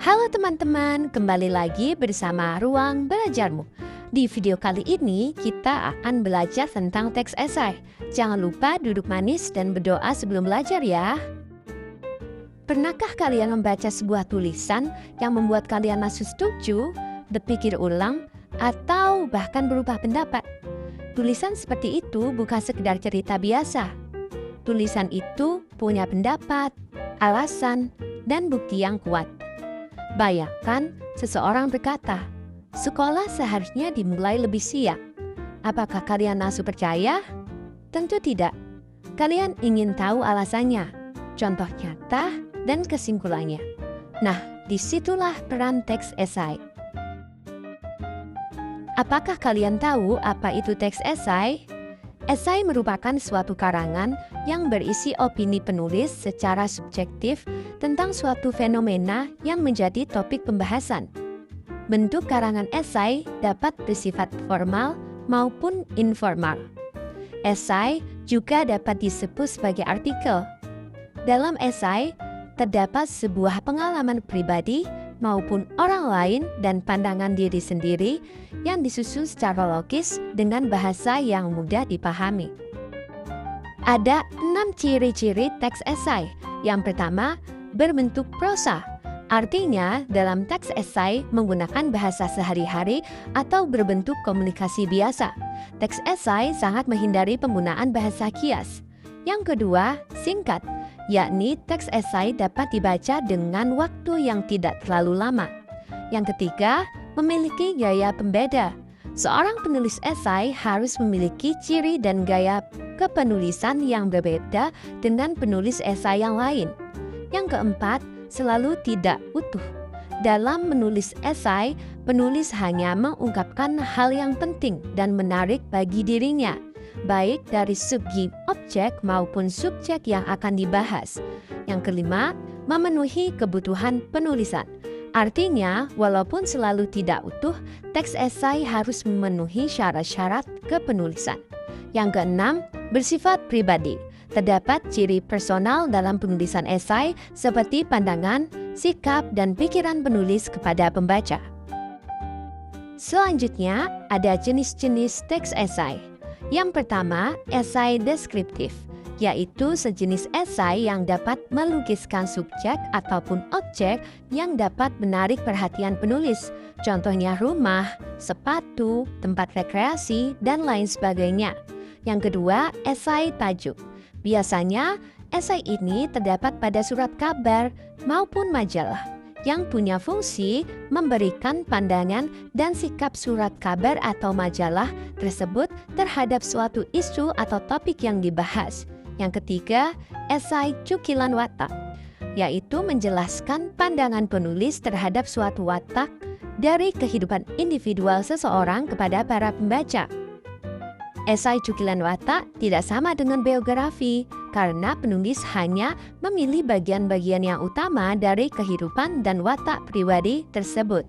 Halo teman-teman, kembali lagi bersama Ruang Belajarmu. Di video kali ini kita akan belajar tentang teks esai. Jangan lupa duduk manis dan berdoa sebelum belajar ya. Pernahkah kalian membaca sebuah tulisan yang membuat kalian langsung setuju, berpikir ulang, atau bahkan berubah pendapat? Tulisan seperti itu bukan sekedar cerita biasa. Tulisan itu punya pendapat, alasan, dan bukti yang kuat. Bayangkan seseorang berkata, sekolah seharusnya dimulai lebih siang. Apakah kalian langsung percaya? Tentu tidak. Kalian ingin tahu alasannya, contoh nyata, dan kesimpulannya. Nah, disitulah peran teks esai. Apakah kalian tahu apa itu teks esai? Esai merupakan suatu karangan yang berisi opini penulis secara subjektif tentang suatu fenomena yang menjadi topik pembahasan. Bentuk karangan esai dapat bersifat formal maupun informal. Esai juga dapat disebut sebagai artikel. Dalam esai, terdapat sebuah pengalaman pribadi maupun orang lain dan pandangan diri sendiri yang disusun secara logis dengan bahasa yang mudah dipahami. Ada 6 ciri-ciri teks esai. Yang pertama, berbentuk prosa. Artinya, dalam teks esai menggunakan bahasa sehari-hari atau berbentuk komunikasi biasa. Teks esai sangat menghindari penggunaan bahasa kias. Yang kedua, singkat, yakni teks esai dapat dibaca dengan waktu yang tidak terlalu lama. Yang ketiga, memiliki gaya pembeda. Seorang penulis esai harus memiliki ciri dan gaya kepenulisan yang berbeda dengan penulis esai yang lain. Yang keempat, selalu tidak utuh. Dalam menulis esai, penulis hanya mengungkapkan hal yang penting dan menarik bagi dirinya, baik dari segi objek maupun subjek yang akan dibahas. Yang kelima, memenuhi kebutuhan penulisan. Artinya, walaupun selalu tidak utuh, teks esai harus memenuhi syarat-syarat kepenulisan. Yang keenam, bersifat pribadi. Terdapat ciri personal dalam penulisan esai seperti pandangan, sikap, dan pikiran penulis kepada pembaca. Selanjutnya, ada jenis-jenis teks esai. Yang pertama, esai deskriptif, yaitu sejenis esai yang dapat melukiskan subjek ataupun objek yang dapat menarik perhatian penulis. Contohnya rumah, sepatu, tempat rekreasi, dan lain sebagainya. Yang kedua, esai tajuk. Biasanya, esai ini terdapat pada surat kabar maupun majalah yang punya fungsi memberikan pandangan dan sikap surat kabar atau majalah tersebut terhadap suatu isu atau topik yang dibahas. Yang ketiga, esai cukilan watak, yaitu menjelaskan pandangan penulis terhadap suatu watak dari kehidupan individual seseorang kepada para pembaca. Esai cukilan watak tidak sama dengan biografi, karena penulis hanya memilih bagian-bagian yang utama dari kehidupan dan watak pribadi tersebut.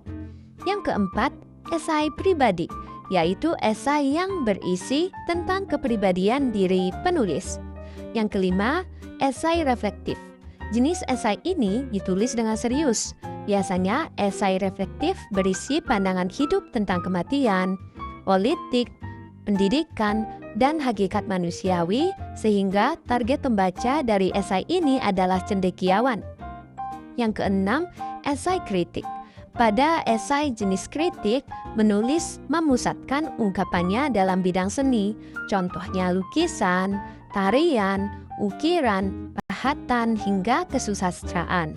Yang keempat, esai pribadi, yaitu esai yang berisi tentang kepribadian diri penulis. Yang kelima, esai reflektif. Jenis esai ini ditulis dengan serius. Biasanya, esai reflektif berisi pandangan hidup tentang kematian, politik, pendidikan, dan hakikat manusiawi, sehingga target pembaca dari esai ini adalah cendekiawan. Yang keenam, esai kritik. Pada esai jenis kritik, menulis memusatkan ungkapannya dalam bidang seni, contohnya lukisan, tarian, ukiran, pahatan, hingga kesusastraan.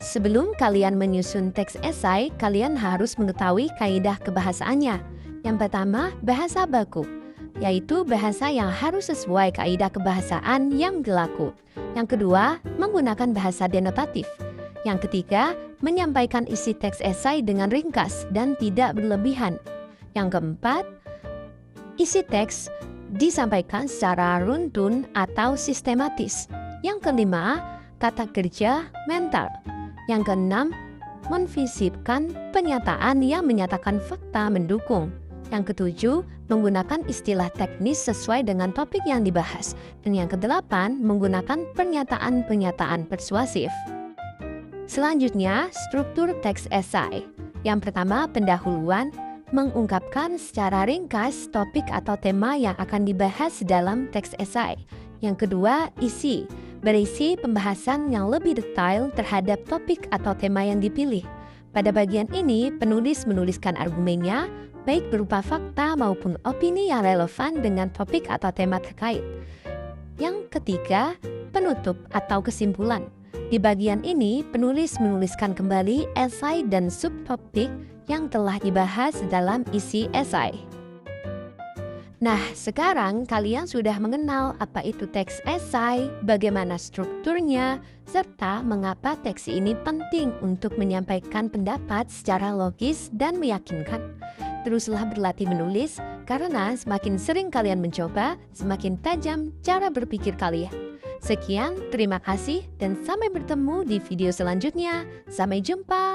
Sebelum kalian menyusun teks esai, kalian harus mengetahui kaidah kebahasaannya. Yang pertama, bahasa baku, yaitu bahasa yang harus sesuai kaidah kebahasaan yang berlaku. Yang kedua, menggunakan bahasa denotatif. Yang ketiga, menyampaikan isi teks esai dengan ringkas dan tidak berlebihan. Yang keempat, isi teks disampaikan secara runtun atau sistematis. Yang kelima, tata kerja mental. Yang keenam, memvisipkan pernyataan yang menyatakan fakta mendukung. Yang ketujuh, menggunakan istilah teknis sesuai dengan topik yang dibahas. Dan yang kedelapan, menggunakan pernyataan-pernyataan persuasif. Selanjutnya, struktur teks esai. Yang pertama, pendahuluan, mengungkapkan secara ringkas topik atau tema yang akan dibahas dalam teks esai. Yang kedua, isi, berisi pembahasan yang lebih detail terhadap topik atau tema yang dipilih. Pada bagian ini, penulis menuliskan argumennya, baik berupa fakta maupun opini yang relevan dengan topik atau tema terkait. Yang ketiga, penutup atau kesimpulan. Di bagian ini, penulis menuliskan kembali esai dan subtopik yang telah dibahas dalam isi esai. Nah, sekarang kalian sudah mengenal apa itu teks esai, bagaimana strukturnya, serta mengapa teks ini penting untuk menyampaikan pendapat secara logis dan meyakinkan. Teruslah berlatih menulis, karena semakin sering kalian mencoba, semakin tajam cara berpikir kalian. Sekian, terima kasih, dan sampai bertemu di video selanjutnya. Sampai jumpa!